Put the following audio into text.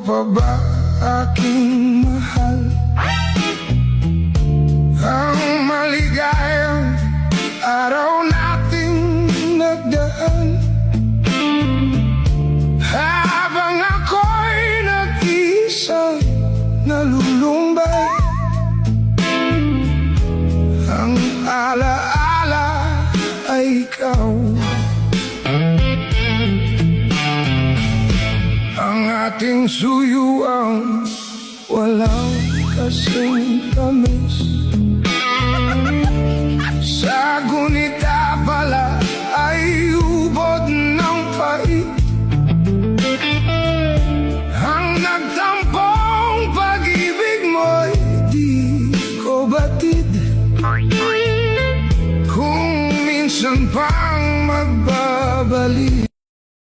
pa ba, aking mahal, ang maligayang araw nating nagdaan? Habang ako'y nag-iisang nalulumbay, ang alaala ay ikaw. Ang ating suyuang walang kasing tamis,